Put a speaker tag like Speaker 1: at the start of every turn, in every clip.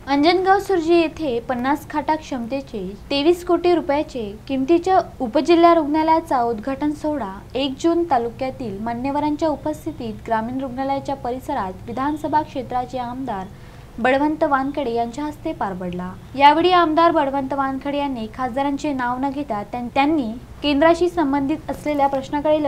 Speaker 1: अंजनगाव सुर्जी येथे 50 खाटा क्षमतेचे 23 कोटी रुपयाचे किमतीच्या उपजिल्हा रुग्णालयाचा उद्घाटन सोहळा 1 जून तालुक्यातील मान्यवरांच्या उपस्थितीत ग्रामीण रुग्णालयाच्या परिसरात विधानसभा क्षेत्राचे आमदार बळवंत वानखडे यांच्या हस्ते पार पडला। यावेळी आमदार बळवंत वानखडे यांनी खासदारांचे नाव न घेता त्यांनी केंद्राशी संबंधित असलेल्या प्रश्नाकडे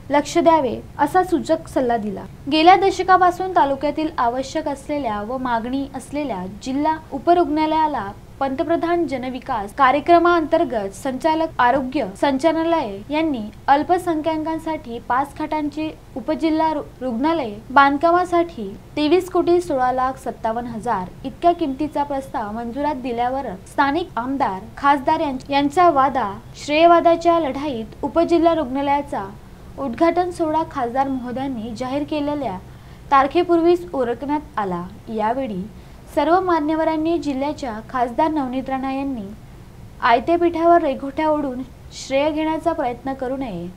Speaker 1: लक्ष द्यावे असा सूचक सल्ला दिला। गेल्या दशकापासून तालुक्यातील आवश्यक असलेल्या व मागणी असलेल्या जिल्हा उपरुग्णालयाला पंतप्रधान जनविकास कार्यक्रमाअंतर्गत संचालक आरोग्य संचालनालय यांनी अल्पसंख्याकांसाठी 5 खाटांचे उपजिल्हा रुग्णालय बांधकामासाठी 23,16,57,000 इतक्या किमतीचा प्रस्ताव मंजुरात दिल्यावर स्थानिक आमदार खासदार यांचा श्रेयवादाच्या लढाईत उपजिल्हा रुग्णालयाचा उद्घाटन सोहळा खासदार महोदयांनी जाहीर केलेल्या तारखेपूर्वीच उरकण्यात आला। यावेळी सर्व मान्यवरांनी जिल्ह्याच्या खासदार नवनीत राणा यांनी आयत्या पिठावर रेघोट्या ओढून श्रेय घेण्याचा प्रयत्न करू नये।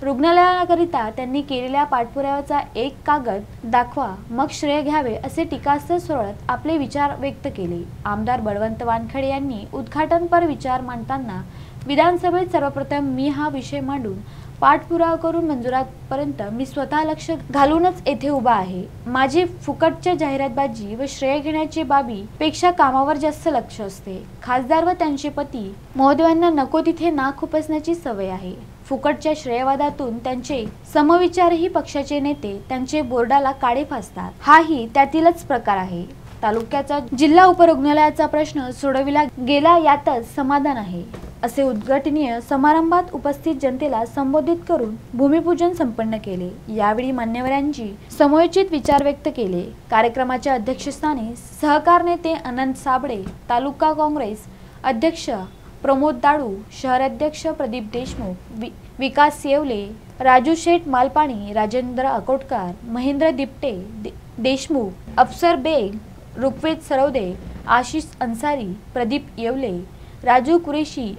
Speaker 1: रुग्णालयाकरिता त्यांनी केलेल्या पाठपुराव्याचा एक कागद दाखवा मग श्रेय घ्यावे असे टीकास्त्र सोडत आपले विचार व्यक्त केले। आमदार बळवंत वानखडे यांनी उद्घाटनपर विचार मांडताना विधानसभेत सर्वप्रथम मी हा विषय मांडून पाठपुरावा करून मंजुरातपर्यंत मी स्वतः लक्ष घालूनच येथे उभा आहे। माझी फुकटच्या जाहिरातबाजी व श्रेय घेण्याची बाबी पेक्षा कामावर जास्त लक्ष असते। खासदार व त्यांचे पती महोदयांना नको तिथे नाक खुपसण्याची सवय आहे। फुकटच्या श्रेयवादातून त्यांचे समविचारही पक्षाचे नेते त्यांचे बोर्डाला काळे फासतात, हाही त्यातीलच प्रकार आहे। तालुक्याचा जिल्हा उपरुग्णालयाचा प्रश्न सोडविला गेला यातच समाधान आहे असे उद्घाटनीय समारंभात उपस्थित जनतेला संबोधित करून भूमिपूजन संपन्न केले। यावेळी मान्यवरांची समयोचित विचार व्यक्त केले। कार्यक्रमाच्या अध्यक्षस्थानी सहकार नेते अनंत साबळे, तालुका काँग्रेस अध्यक्ष प्रमोद दाडू, शहर अध्यक्ष प्रदीप देशमुख, विकास येवले, राजू शेठ मालपाणी, राजेंद्र अकोटकर, महेंद्र दिपटे देशमुख, अफसर बेग, रुक्वेद सरवदे, आशिष अन्सारी, प्रदीप येवले, राजू कुरेशी,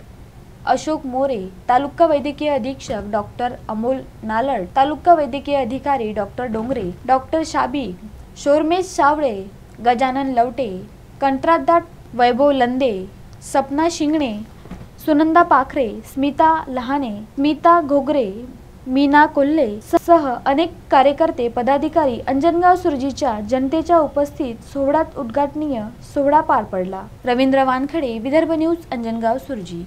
Speaker 1: अशोक मोरे, तालुका वैद्यकीय अधीक्षक डॉक्टर अमोल नालड, तालुका वैद्यकीय अधिकारी डॉक्टर डोंगरे, डॉक्टर शाबी, शोरमेश सावळे, गजानन लवटे, कंत्राटदार वैभव लंदे, सपना शिंगणे, सुनंदा पाखरे, स्मिता लहाने, स्मिता घोगरे, मीना कोल्हे सह अनेक कार्यकर्ते पदाधिकारी अंजनगाव सुर्जीच्या जनतेच्या उपस्थित सोहळ्यात उद्घाटनीय सोहळा पार पडला। रवींद्र वानखडे, विदर्भ न्यूज, अंजनगाव सुर्जी।